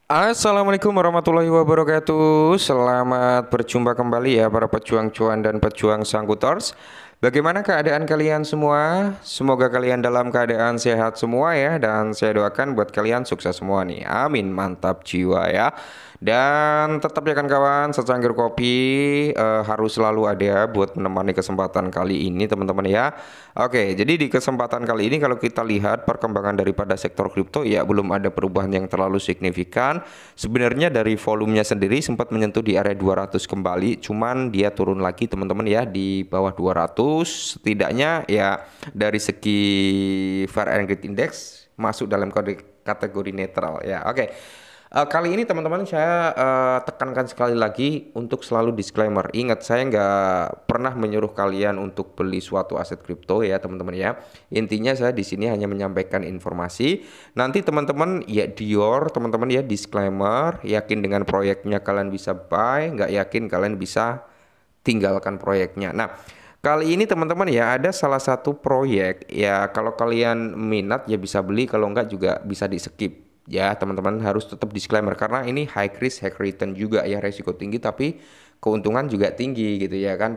Assalamualaikum warahmatullahi wabarakatuh. Selamat berjumpa kembali ya para pejuang cuan dan pejuang sangkutors. Bagaimana keadaan kalian semua? Semoga kalian dalam keadaan sehat semua ya, dan saya doakan buat kalian sukses semua nih. Amin, mantap jiwa ya. Dan tetap ya kan kawan, secangkir kopi harus selalu ada buat menemani kesempatan kali ini teman-teman ya. Oke, jadi di kesempatan kali ini kalau kita lihat perkembangan daripada sektor kripto ya belum ada perubahan yang terlalu signifikan. Sebenarnya dari volumenya sendiri sempat menyentuh di area 200 kembali, cuman dia turun lagi teman-teman ya di bawah 200. Setidaknya ya dari segi Fair and Greed Index masuk dalam kategori netral ya. Oke. Kali ini teman-teman saya tekankan sekali lagi untuk selalu disclaimer. Ingat, saya nggak pernah menyuruh kalian untuk beli suatu aset kripto ya teman-teman ya. Intinya saya di sini hanya menyampaikan informasi. Nanti teman-teman ya Dior, teman-teman ya disclaimer. Yakin dengan proyeknya kalian bisa buy, nggak yakin kalian bisa tinggalkan proyeknya. Nah, kali ini teman-teman ya ada salah satu proyek ya, kalau kalian minat ya bisa beli, kalau nggak juga bisa di skip. Ya teman-teman harus tetap disclaimer karena ini high risk high return juga ya, resiko tinggi tapi keuntungan juga tinggi gitu ya kan,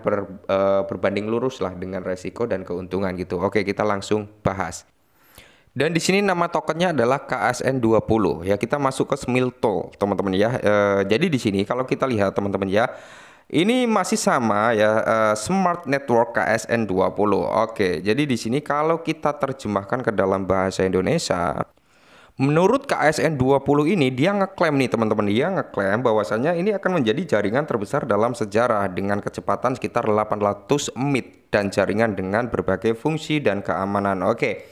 berbanding lurus lah dengan resiko dan keuntungan gitu. Oke, kita langsung bahas. Dan di sini nama tokennya adalah KSN20 ya. Kita masuk ke Smilto teman-teman ya. Jadi di sini kalau kita lihat teman-teman ya, ini masih sama ya, Smart Network KSN20. Oke, jadi di sini kalau kita terjemahkan ke dalam bahasa Indonesia, menurut KSN20 ini dia ngeklaim nih teman-teman, dia ngeklaim bahwasanya ini akan menjadi jaringan terbesar dalam sejarah dengan kecepatan sekitar 800 Mbit dan jaringan dengan berbagai fungsi dan keamanan. Oke.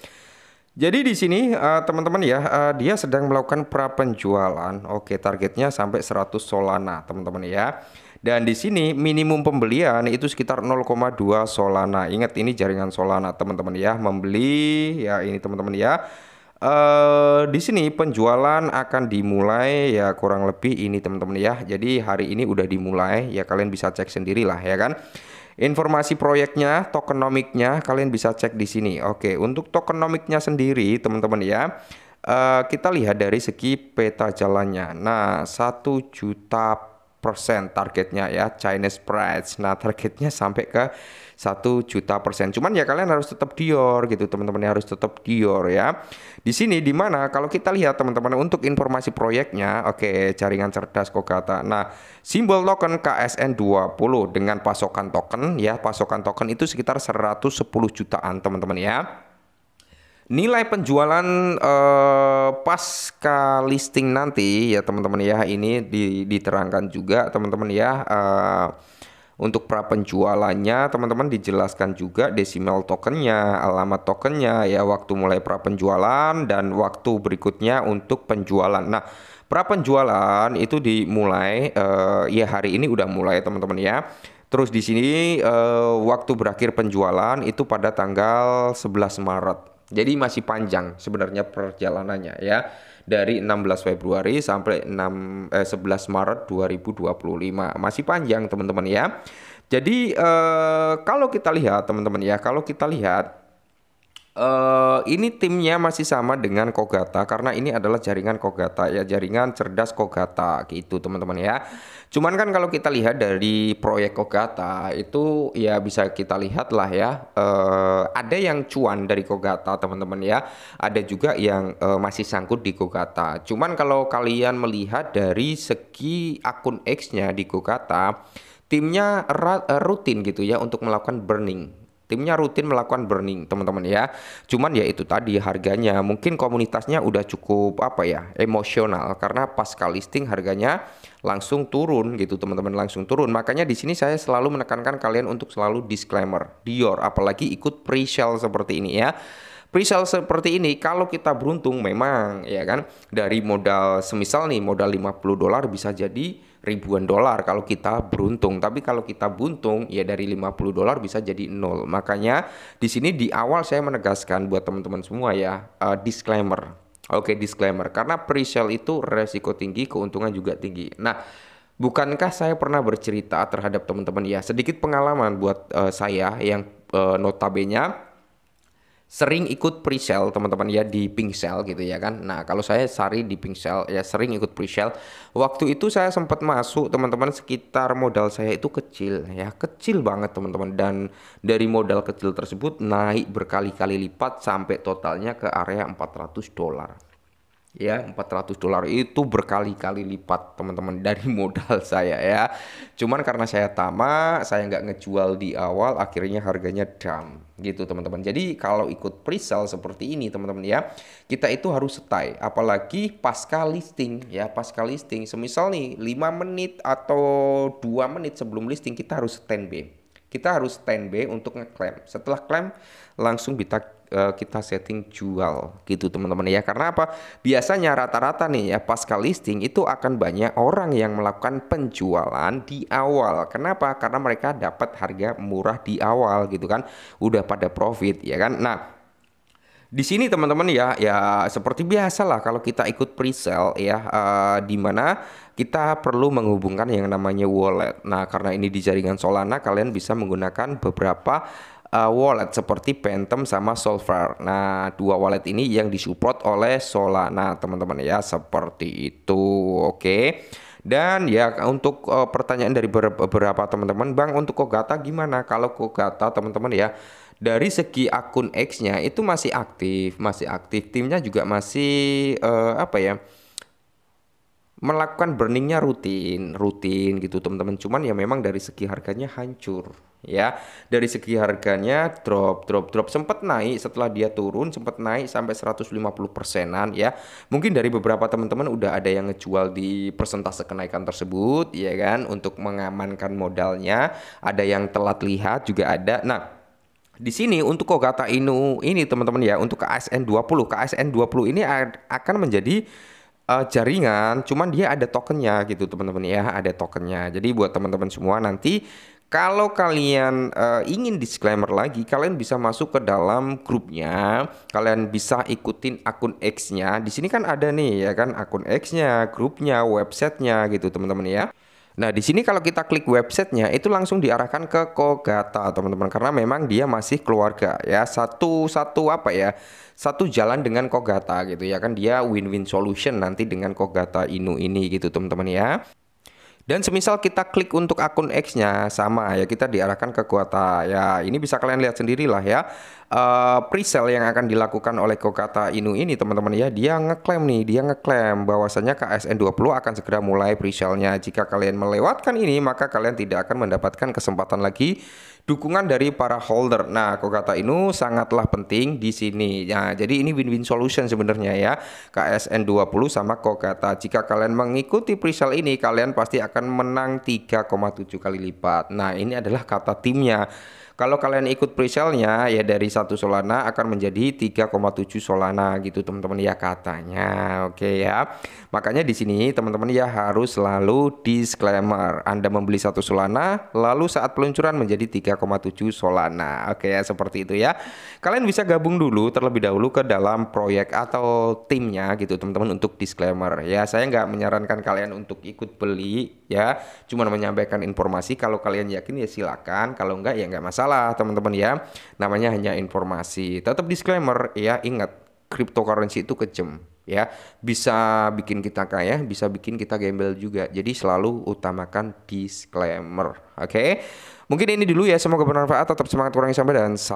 Jadi di sini teman-teman ya, dia sedang melakukan prapenjualan. Oke, targetnya sampai 100 Solana teman-teman ya. Dan di sini minimum pembelian itu sekitar 0,2 Solana. Ingat ini jaringan Solana teman-teman ya. Membeli ya ini teman-teman ya. Di sini penjualan akan dimulai ya kurang lebih ini teman-teman ya. Jadi hari ini udah dimulai ya, kalian bisa cek sendirilah ya kan. Informasi proyeknya, tokenomiknya kalian bisa cek di sini. Oke, untuk tokenomiknya sendiri teman-teman ya, kita lihat dari segi peta jalannya. Nah, 1 juta% targetnya ya, Chinese price. Nah, targetnya sampai ke 1 juta%. Cuman ya kalian harus tetap Dior gitu teman-teman ya, harus tetap Dior ya. Di sini di mana kalau kita lihat teman-teman untuk informasi proyeknya, oke, jaringan cerdas Kogata. Nah, simbol token KSN20 dengan pasokan token ya, pasokan token itu sekitar 110 jutaan teman-teman ya. Nilai penjualan pasca listing nanti ya teman-teman ya, ini diterangkan juga teman-teman ya. Untuk pra penjualannya teman-teman dijelaskan juga desimal tokennya, alamat tokennya ya, waktu mulai pra penjualan dan waktu berikutnya untuk penjualan. Nah, pra penjualan itu dimulai ya hari ini udah mulai teman-teman ya. Terus di sini waktu berakhir penjualan itu pada tanggal 11 Maret. Jadi masih panjang sebenarnya perjalanannya ya. Dari 16 Februari sampai 11 Maret 2025. Masih panjang teman-teman ya. Jadi kalau kita lihat teman-teman ya, kalau kita lihat ini timnya masih sama dengan Kogata karena ini adalah jaringan Kogata ya, jaringan cerdas Kogata gitu teman-teman ya. Cuman kan kalau kita lihat dari proyek Kogata itu ya bisa kita lihat lah ya, ada yang cuan dari Kogata teman-teman ya, ada juga yang masih sangkut di Kogata. Cuman kalau kalian melihat dari segi akun X-nya di Kogata, timnya rutin gitu ya untuk melakukan burning. Timnya rutin melakukan burning teman-teman ya. Cuman ya itu tadi harganya mungkin komunitasnya udah cukup apa ya, emosional karena pasca listing harganya langsung turun gitu teman-teman, langsung turun. Makanya di sini saya selalu menekankan kalian untuk selalu disclaimer Dior, apalagi ikut pre-sale seperti ini ya. Pre-sale seperti ini kalau kita beruntung memang ya kan, dari modal semisal nih modal $50 bisa jadi ribuan dolar kalau kita beruntung. Tapi kalau kita buntung ya dari $50 bisa jadi nol. Makanya di sini di awal saya menegaskan buat teman-teman semua ya, disclaimer. Oke, disclaimer karena pre-sale itu resiko tinggi, keuntungan juga tinggi. Nah, bukankah saya pernah bercerita terhadap teman-teman ya, sedikit pengalaman buat saya yang notabene sering ikut pre-sale teman-teman ya di pink sale gitu ya kan. Nah kalau saya Sari di pink sale ya sering ikut pre-sale. Waktu itu saya sempat masuk teman-teman, sekitar modal saya itu kecil ya, kecil banget teman-teman, dan dari modal kecil tersebut naik berkali-kali lipat sampai totalnya ke area $400 ya. $400 itu berkali-kali lipat teman-teman dari modal saya ya. Cuman karena saya tamak, saya nggak ngejual di awal, akhirnya harganya down gitu teman-teman. Jadi kalau ikut pre-sale seperti ini teman-teman ya, kita itu harus stay, apalagi pasca listing ya. Pasca listing semisal nih 5 menit atau 2 menit sebelum listing kita harus standby. Kita harus standby untuk ngeklaim. Setelah klaim langsung kita setting jual gitu teman-teman ya. Karena apa? Biasanya rata-rata nih ya pasca listing itu akan banyak orang yang melakukan penjualan di awal. Kenapa? Karena mereka dapat harga murah di awal gitu kan. Udah pada profit ya kan. Nah, di sini teman-teman ya, ya seperti biasa lah kalau kita ikut pre-sale ya, di mana kita perlu menghubungkan yang namanya wallet. Nah, karena ini di jaringan Solana, kalian bisa menggunakan beberapa wallet seperti Phantom sama Solver. Nah, dua wallet ini yang disupport oleh Solana, teman-teman ya, seperti itu. Oke. Dan ya untuk pertanyaan dari beberapa teman-teman, Bang, untuk Kogata gimana? Kalau Kogata teman-teman ya, dari segi akun X-nya itu masih aktif, timnya juga masih apa ya, melakukan burningnya rutin gitu teman-teman. Cuman ya memang dari segi harganya hancur ya. Dari segi harganya drop sempat naik, setelah dia turun sempat naik sampai 150%-an ya. Mungkin dari beberapa teman-teman udah ada yang ngejual di persentase kenaikan tersebut ya kan, untuk mengamankan modalnya. Ada yang telat lihat juga ada. Nah, di sini untuk Kogata Inu ini teman-teman ya, untuk KSN20 ini akan menjadi jaringan, cuman dia ada tokennya gitu teman-teman ya, ada tokennya. Jadi buat teman-teman semua nanti kalau kalian ingin disclaimer lagi, kalian bisa masuk ke dalam grupnya, kalian bisa ikutin akun X-nya. Di sini kan ada nih ya kan, akun X-nya, grupnya, websitenya gitu teman-teman ya. Nah, di sini kalau kita klik websitenya itu langsung diarahkan ke Kogata, teman-teman, karena memang dia masih keluarga ya, satu apa ya, satu jalan dengan Kogata gitu ya kan, dia win-win solution nanti dengan Kogata Inu ini gitu teman-teman ya. Dan semisal kita klik untuk akun X-nya, sama ya, kita diarahkan ke Kogata ya. Ini bisa kalian lihat sendirilah ya. Pre-sale yang akan dilakukan oleh Kogata Inu ini teman-teman ya, dia ngeklaim bahwasanya KSN20 akan segera mulai pre-sale-nya. Jika kalian melewatkan ini, maka kalian tidak akan mendapatkan kesempatan lagi dukungan dari para holder. Nah, Kogata Inu sangatlah penting di sini. Nah, jadi ini win-win solution sebenarnya ya, KSN20 sama Kogata. Jika kalian mengikuti pre-sale ini, kalian pasti akan menang 3,7 kali lipat. Nah, ini adalah kata timnya. Kalau kalian ikut pre-sale-nya ya, dari 1 Solana akan menjadi 3,7 Solana gitu teman-teman ya katanya. Oke ya. Makanya di sini teman-teman ya harus selalu disclaimer. Anda membeli 1 Solana lalu saat peluncuran menjadi 3,7 Solana. Oke ya, seperti itu ya. Kalian bisa gabung dulu terlebih dahulu ke dalam proyek atau timnya gitu teman-teman, untuk disclaimer ya. Saya nggak menyarankan kalian untuk ikut beli ya. Cuma menyampaikan informasi, kalau kalian yakin ya silakan, kalau enggak ya nggak masalah teman-teman ya. Namanya hanya informasi. Tetap disclaimer ya, ingat cryptocurrency itu kejam ya, bisa bikin kita kaya, bisa bikin kita gembel juga. Jadi selalu utamakan disclaimer. Oke. Mungkin ini dulu ya, semoga bermanfaat. Tetap semangat, kurangi sampai, dan salam.